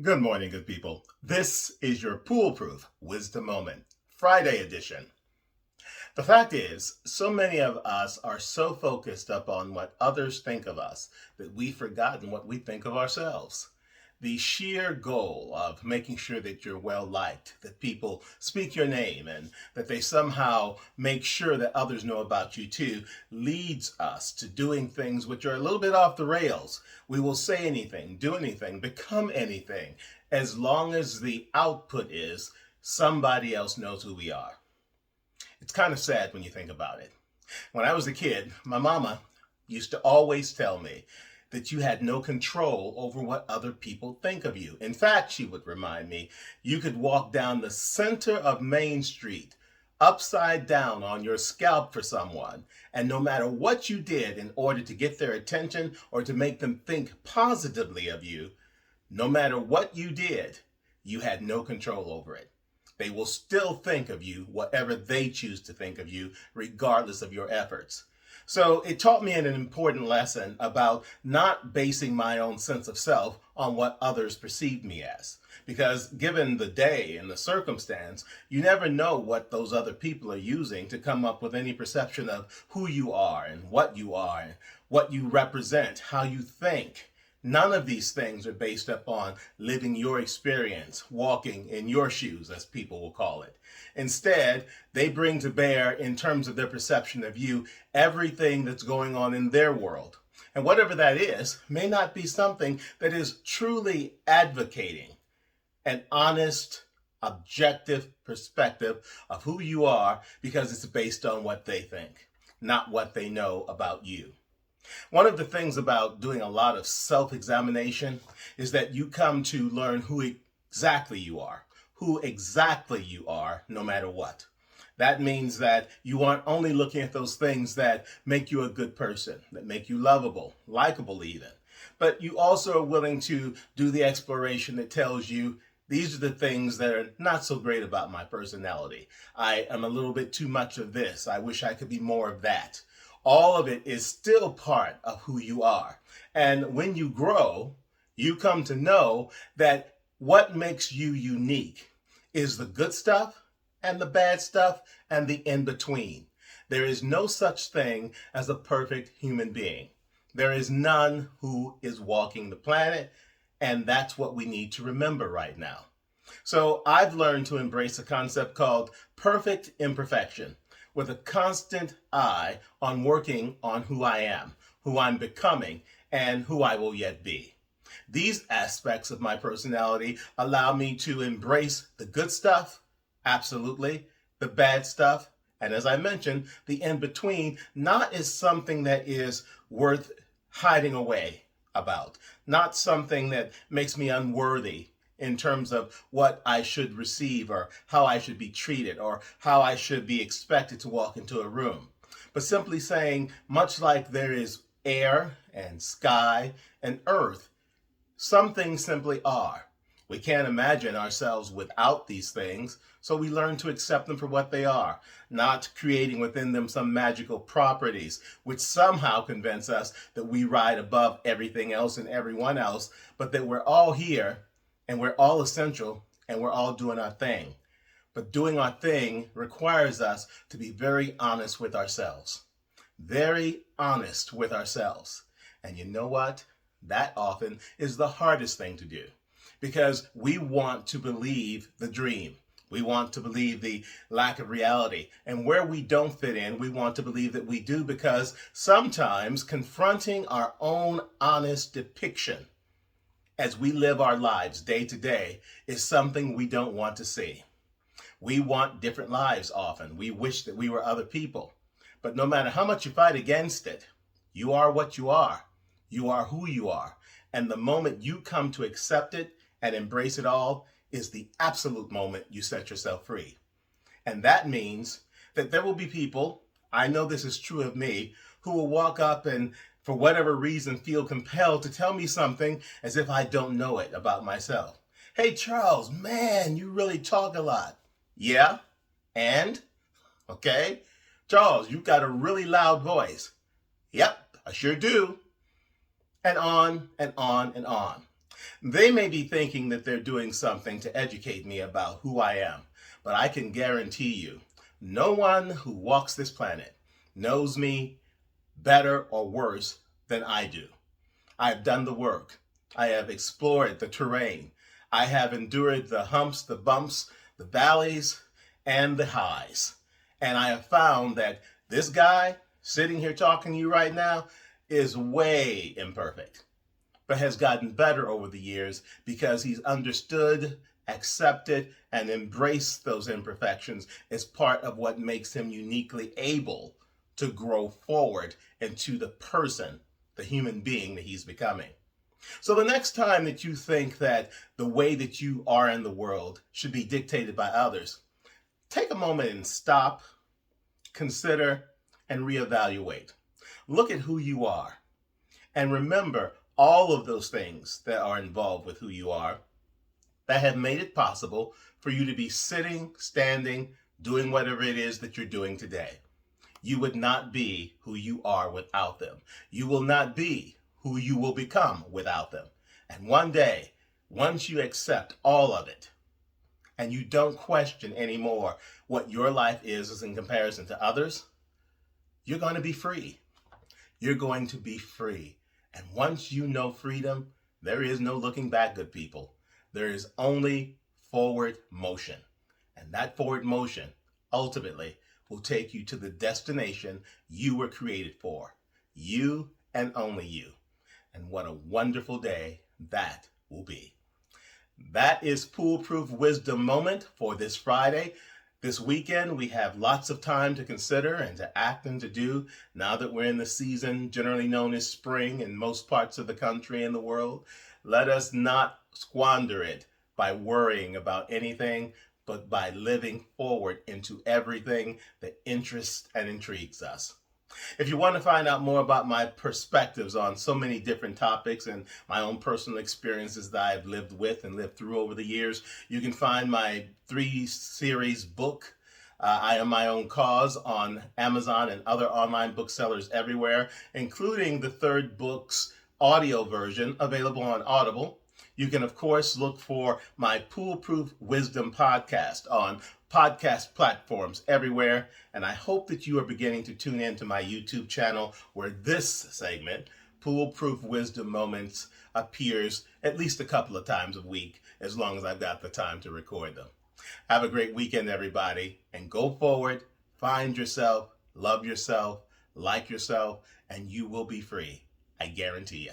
Good morning, good people. This is your Poolproof Wisdom Moment, Friday edition. The fact is, so many of us are so focused up on what others think of us that we've forgotten what we think of ourselves. The sheer goal of making sure that you're well liked, that people speak your name, and that they somehow make sure that others know about you too, leads us to doing things which are a little bit off the rails. We will say anything, do anything, become anything, as long as the output is somebody else knows who we are. It's kind of sad when you think about it. When I was a kid, my mama used to always tell me that you had no control over what other people think of you. In fact, she would remind me, you could walk down the center of Main Street upside down on your scalp for someone, and no matter what you did in order to get their attention or to make them think positively of you, no matter what you did, you had no control over it. They will still think of you whatever they choose to think of you, regardless of your efforts. So it taught me an important lesson about not basing my own sense of self on what others perceive me as. Because given the day and the circumstance, you never know what those other people are using to come up with any perception of who you are and what you represent, how you think. None of these things are based upon living your experience, walking in your shoes, as people will call it. Instead, they bring to bear, in terms of their perception of you, everything that's going on in their world. And whatever that is, may not be something that is truly advocating an honest, objective perspective of who you are, because it's based on what they think, not what they know about you. One of the things about doing a lot of self-examination is that you come to learn who exactly you are, no matter what. That means that you aren't only looking at those things that make you a good person, that make you lovable, likable even, but you also are willing to do the exploration that tells you these are the things that are not so great about my personality. I am a little bit too much of this. I wish I could be more of that. All of it is still part of who you are. And when you grow, you come to know that what makes you unique is the good stuff and the bad stuff and the in-between. There is no such thing as a perfect human being. There is none who is walking the planet, and that's what we need to remember right now. So I've learned to embrace a concept called perfect imperfection, with a constant eye on working on who I am, who I'm becoming, and who I will yet be. These aspects of my personality allow me to embrace the good stuff, absolutely, the bad stuff, and as I mentioned, the in-between, not as something that is worth hiding away about, not something that makes me unworthy in terms of what I should receive or how I should be treated or how I should be expected to walk into a room. But simply saying, much like there is air and sky and earth, some things simply are. We can't imagine ourselves without these things, so we learn to accept them for what they are, not creating within them some magical properties which somehow convince us that we ride above everything else and everyone else, but that we're all here and we're all essential, and we're all doing our thing. But doing our thing requires us to be very honest with ourselves. Very honest with ourselves. And you know what? That often is the hardest thing to do. Because we want to believe the dream. We want to believe the lack of reality. And where we don't fit in, we want to believe that we do, because sometimes confronting our own honest depiction as we live our lives day to day is something we don't want to see. We want different lives often. We wish that we were other people. But no matter how much you fight against it, you are what you are. You are who you are. And the moment you come to accept it and embrace it all is the absolute moment you set yourself free. And that means that there will be people, I know this is true of me, who will walk up and for whatever reason feel compelled to tell me something as if I don't know it about myself. Hey, Charles, man, you really talk a lot. Yeah, and? Okay. Charles, you've got a really loud voice. Yep, I sure do. And on and on and on. They may be thinking that they're doing something to educate me about who I am, but I can guarantee you, no one who walks this planet knows me better or worse than I do. I have done the work. I have explored the terrain. I have endured the humps, the bumps, the valleys, and the highs. And I have found that this guy sitting here talking to you right now is way imperfect, but has gotten better over the years because he's understood, accepted, and embraced those imperfections as part of what makes him uniquely able to grow forward into the person, the human being that he's becoming. So the next time that you think that the way that you are in the world should be dictated by others, take a moment and stop, consider, and reevaluate. Look at who you are and remember all of those things that are involved with who you are that have made it possible for you to be sitting, standing, doing whatever it is that you're doing today. You would not be who you are without them. You will not be who you will become without them. And one day, once you accept all of it, and you don't question anymore what your life is in comparison to others, you're going to be free. You're going to be free. And once you know freedom, there is no looking back, good people. There is only forward motion. And that forward motion ultimately will take you to the destination you were created for. You and only you. And what a wonderful day that will be. That is Foolproof Wisdom Moment for this Friday. This weekend, we have lots of time to consider and to act and to do now that we're in the season generally known as spring in most parts of the country and the world. Let us not squander it by worrying about anything, but by living forward into everything that interests and intrigues us. If you want to find out more about my perspectives on so many different topics and my own personal experiences that I've lived with and lived through over the years, you can find my 3-series book, I Am My Own Cause, on Amazon and other online booksellers everywhere, including the third book's audio version available on Audible. You can, of course, look for my PooleProof Wisdom podcast on podcast platforms everywhere. And I hope that you are beginning to tune into my YouTube channel where this segment, Foolproof Wisdom Moments, appears at least a couple of times a week, as long as I've got the time to record them. Have a great weekend, everybody, and go forward, find yourself, love yourself, like yourself, and you will be free. I guarantee you.